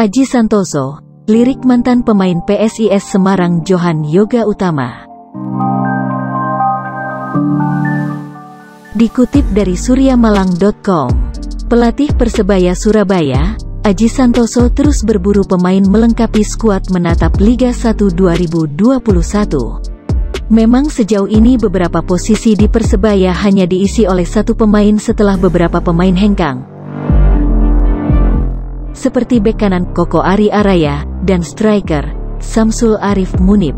Aji Santoso, lirik mantan pemain PSIS Semarang Johan Yoga Utama. Dikutip dari suryamalang.com, pelatih Persebaya Surabaya, Aji Santoso terus berburu pemain melengkapi skuad menatap Liga 1 2021. Memang sejauh ini beberapa posisi di Persebaya hanya diisi oleh satu pemain setelah beberapa pemain hengkang, seperti bek kanan Koko Ari Araya, dan striker Samsul Arif Munib.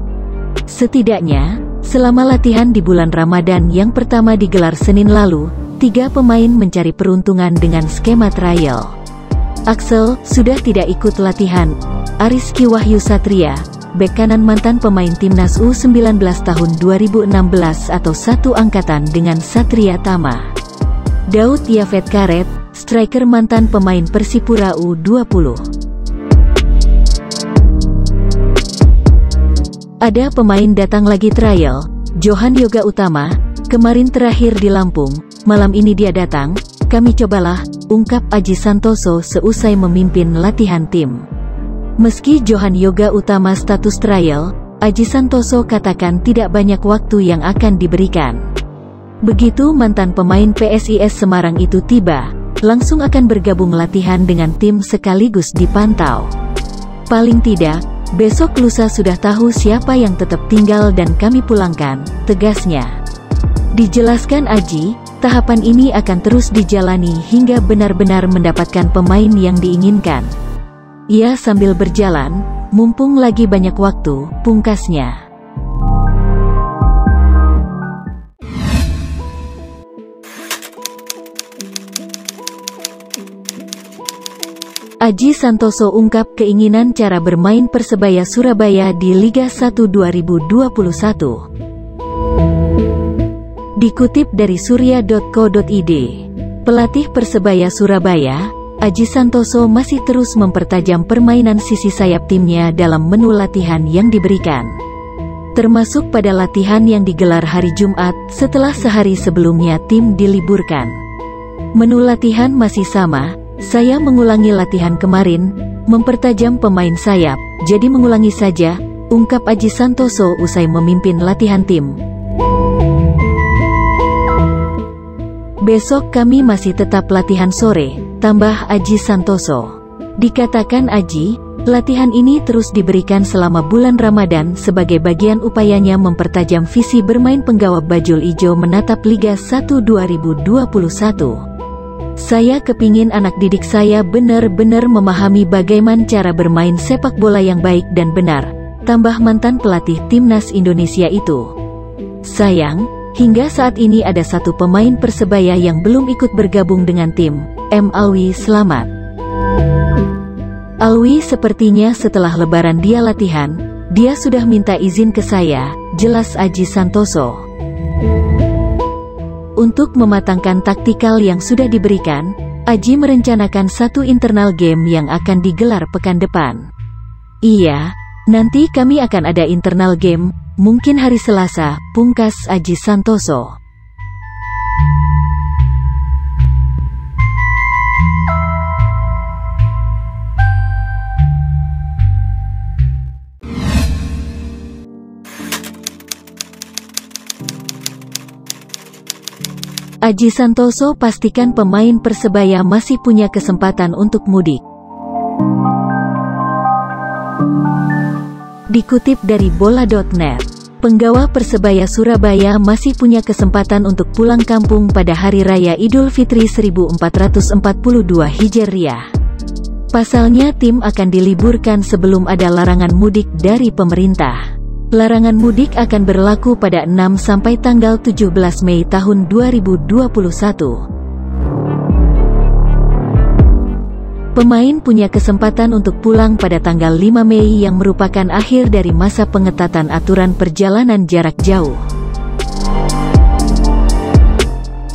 Setidaknya, selama latihan di bulan Ramadan yang pertama digelar Senin lalu, 3 pemain mencari peruntungan dengan skema trial. Axel sudah tidak ikut latihan. Ariski Wahyu Satria, bek kanan mantan pemain Timnas U19 tahun 2016 atau satu angkatan dengan Satria Tama. Daud Yafet Karet, striker mantan pemain Persipura U20. Ada pemain datang lagi trial, Johan Yoga Utama, kemarin terakhir di Lampung, malam ini dia datang, kami cobalah, ungkap Aji Santoso seusai memimpin latihan tim. Meski Johan Yoga Utama status trial, Aji Santoso katakan tidak banyak waktu yang akan diberikan. Begitu mantan pemain PSIS Semarang itu tiba, langsung akan bergabung latihan dengan tim sekaligus dipantau. Paling tidak, besok lusa sudah tahu siapa yang tetap tinggal dan kami pulangkan, tegasnya. Dijelaskan Aji, tahapan ini akan terus dijalani hingga benar-benar mendapatkan pemain yang diinginkan. Ia sambil berjalan, mumpung lagi banyak waktu, pungkasnya. Aji Santoso ungkap keinginan cara bermain Persebaya Surabaya di Liga 1 2021. Dikutip dari surya.co.id, pelatih Persebaya Surabaya, Aji Santoso masih terus mempertajam permainan sisi sayap timnya dalam menu latihan yang diberikan. Termasuk pada latihan yang digelar hari Jumat setelah sehari sebelumnya tim diliburkan. Menu latihan masih sama, saya mengulangi latihan kemarin, mempertajam pemain sayap, jadi mengulangi saja, ungkap Aji Santoso usai memimpin latihan tim. Besok kami masih tetap latihan sore, tambah Aji Santoso. Dikatakan Aji, latihan ini terus diberikan selama bulan Ramadan sebagai bagian upayanya mempertajam visi bermain penggawa bajul ijo menatap Liga 1 2021. Saya kepingin anak didik saya benar-benar memahami bagaimana cara bermain sepak bola yang baik dan benar, tambah mantan pelatih Timnas Indonesia itu. Sayang, hingga saat ini ada satu pemain Persebaya yang belum ikut bergabung dengan tim, M. Alwi Slamet. Alwi sepertinya setelah lebaran dia latihan, dia sudah minta izin ke saya, jelas Aji Santoso. Untuk mematangkan taktikal yang sudah diberikan, Aji merencanakan satu internal game yang akan digelar pekan depan. Iya, nanti kami akan ada internal game, mungkin hari Selasa, pungkas Aji Santoso. Aji Santoso pastikan pemain Persebaya masih punya kesempatan untuk mudik. Dikutip dari bola.net, penggawa Persebaya Surabaya masih punya kesempatan untuk pulang kampung pada Hari Raya Idul Fitri 1442 Hijriah. Pasalnya tim akan diliburkan sebelum ada larangan mudik dari pemerintah. Larangan mudik akan berlaku pada 6 sampai tanggal 17 Mei tahun 2021. Pemain punya kesempatan untuk pulang pada tanggal 5 Mei yang merupakan akhir dari masa pengetatan aturan perjalanan jarak jauh.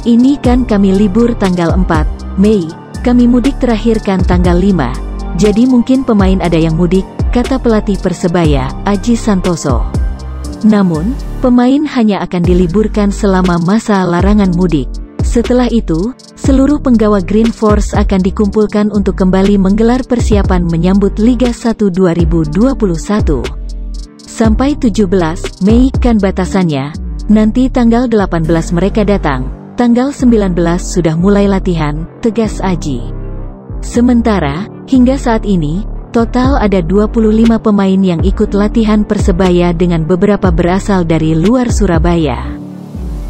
Ini kan kami libur tanggal 4 Mei, kami mudik terakhir kan tanggal 5, jadi mungkin pemain ada yang mudik, kata pelatih Persebaya, Aji Santoso. Namun, pemain hanya akan diliburkan selama masa larangan mudik. Setelah itu, seluruh penggawa Green Force akan dikumpulkan untuk kembali menggelar persiapan menyambut Liga 1 2021. Sampai 17 Mei kan batasannya, nanti tanggal 18 mereka datang, tanggal 19 sudah mulai latihan, tegas Aji. Sementara, hingga saat ini, total ada 25 pemain yang ikut latihan Persebaya dengan beberapa berasal dari luar Surabaya.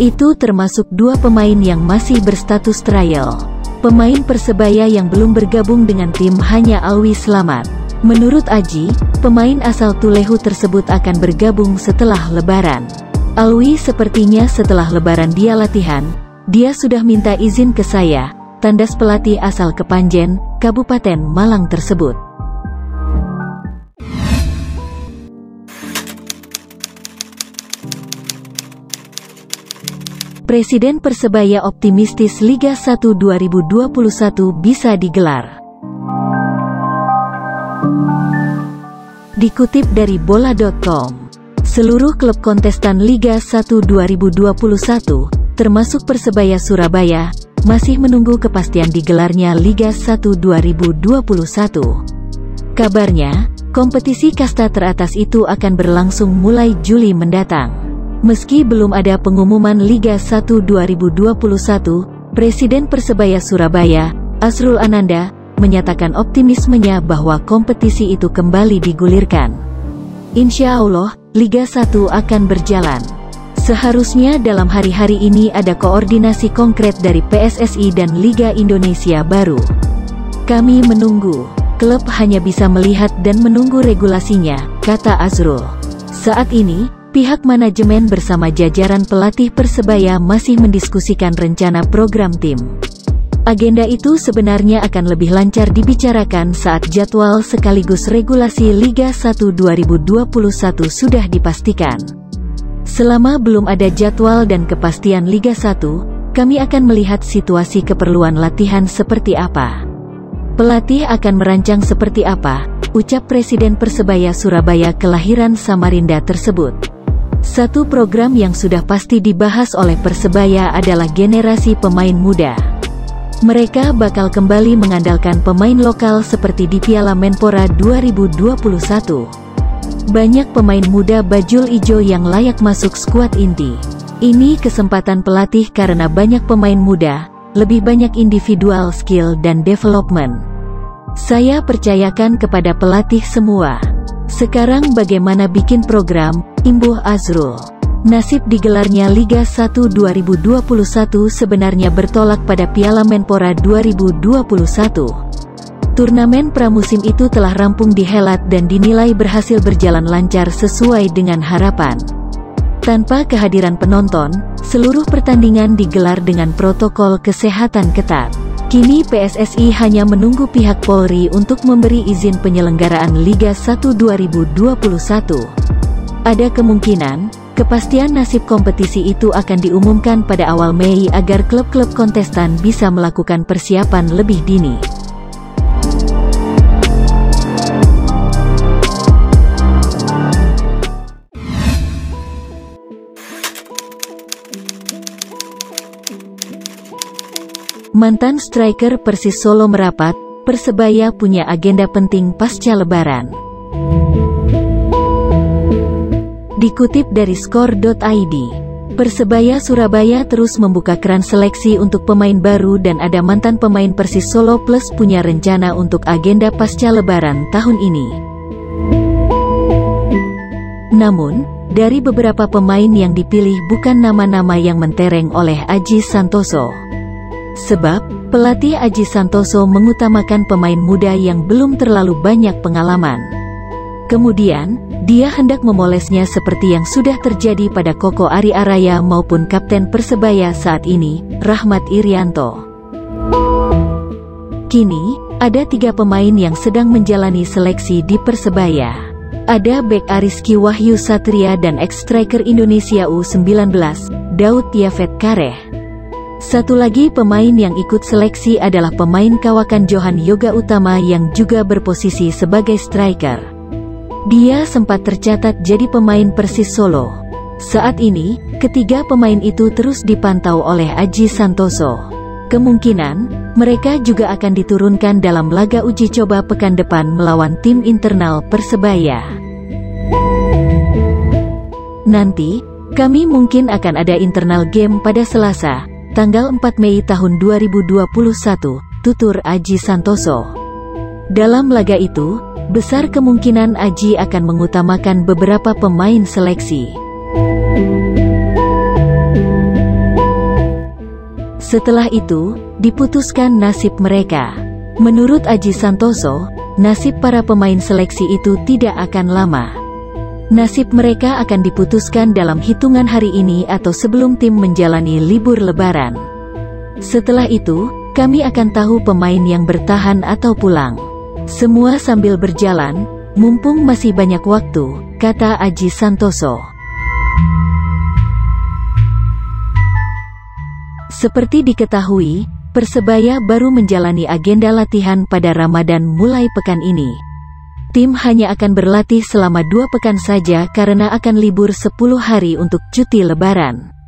Itu termasuk 2 pemain yang masih berstatus trial. Pemain Persebaya yang belum bergabung dengan tim hanya Alwi Slamet. Menurut Aji, pemain asal Tulehu tersebut akan bergabung setelah Lebaran. Alwi sepertinya setelah Lebaran dia latihan, dia sudah minta izin ke saya, tandas pelatih asal Kepanjen, Kabupaten Malang tersebut. Presiden Persebaya optimistis Liga 1 2021 bisa digelar. Dikutip dari bola.com, seluruh klub kontestan Liga 1 2021, termasuk Persebaya Surabaya, masih menunggu kepastian digelarnya Liga 1 2021. Kabarnya, kompetisi kasta teratas itu akan berlangsung mulai Juli mendatang. Meski belum ada pengumuman Liga 1 2021, Presiden Persebaya Surabaya, Azrul Ananda, menyatakan optimismenya bahwa kompetisi itu kembali digulirkan. Insya Allah, Liga 1 akan berjalan. Seharusnya dalam hari-hari ini ada koordinasi konkret dari PSSI dan Liga Indonesia baru. Kami menunggu, klub hanya bisa melihat dan menunggu regulasinya, kata Azrul. Saat ini, pihak manajemen bersama jajaran pelatih Persebaya masih mendiskusikan rencana program tim. Agenda itu sebenarnya akan lebih lancar dibicarakan saat jadwal sekaligus regulasi Liga 1 2021 sudah dipastikan. Selama belum ada jadwal dan kepastian Liga 1, kami akan melihat situasi keperluan latihan seperti apa. Pelatih akan merancang seperti apa, ucap Presiden Persebaya Surabaya kelahiran Samarinda tersebut. Satu program yang sudah pasti dibahas oleh Persebaya adalah generasi pemain muda. Mereka bakal kembali mengandalkan pemain lokal seperti di Piala Menpora 2021. Banyak pemain muda bajul ijo yang layak masuk skuad inti. Ini kesempatan pelatih karena banyak pemain muda, lebih banyak individual skill dan development. Saya percayakan kepada pelatih semua. Sekarang bagaimana bikin program, imbuh Azrul. Nasib digelarnya Liga 1 2021 sebenarnya bertolak pada Piala Menpora 2021. Turnamen pramusim itu telah rampung dihelat dan dinilai berhasil berjalan lancar sesuai dengan harapan. Tanpa kehadiran penonton, seluruh pertandingan digelar dengan protokol kesehatan ketat. Kini PSSI hanya menunggu pihak Polri untuk memberi izin penyelenggaraan Liga 1 2021. Ada kemungkinan, kepastian nasib kompetisi itu akan diumumkan pada awal Mei agar klub-klub kontestan bisa melakukan persiapan lebih dini. Mantan striker Persis Solo merapat, Persebaya punya agenda penting pasca Lebaran. Dikutip dari skor.id, Persebaya Surabaya terus membuka keran seleksi untuk pemain baru dan ada mantan pemain Persis Solo plus punya rencana untuk agenda pasca Lebaran tahun ini. Namun, dari beberapa pemain yang dipilih bukan nama-nama yang mentereng oleh Aji Santoso. Sebab, pelatih Aji Santoso mengutamakan pemain muda yang belum terlalu banyak pengalaman. Kemudian, dia hendak memolesnya seperti yang sudah terjadi pada Koko Ari Araya maupun Kapten Persebaya saat ini, Rahmat Irianto. Kini, ada 3 pemain yang sedang menjalani seleksi di Persebaya. Ada bek Ariski Wahyu Satria dan ex-striker Indonesia U19, Daud Yafet Kareh. Satu lagi pemain yang ikut seleksi adalah pemain kawakan Johan Yoga Utama yang juga berposisi sebagai striker. Dia sempat tercatat jadi pemain Persis Solo. Saat ini, ketiga pemain itu terus dipantau oleh Aji Santoso. Kemungkinan, mereka juga akan diturunkan dalam laga uji coba pekan depan melawan tim internal Persebaya. Nanti, kami mungkin akan ada internal game pada Selasa, tanggal 4 Mei tahun 2021, tutur Aji Santoso. Dalam laga itu, besar kemungkinan Aji akan mengutamakan beberapa pemain seleksi. Setelah itu, diputuskan nasib mereka. Menurut Aji Santoso, nasib para pemain seleksi itu tidak akan lama. Nasib mereka akan diputuskan dalam hitungan hari ini atau sebelum tim menjalani libur lebaran. Setelah itu, kami akan tahu pemain yang bertahan atau pulang. Semua sambil berjalan, mumpung masih banyak waktu, kata Aji Santoso. Seperti diketahui, Persebaya baru menjalani agenda latihan pada Ramadan mulai pekan ini. Tim hanya akan berlatih selama 2 pekan saja karena akan libur 10 hari untuk cuti lebaran.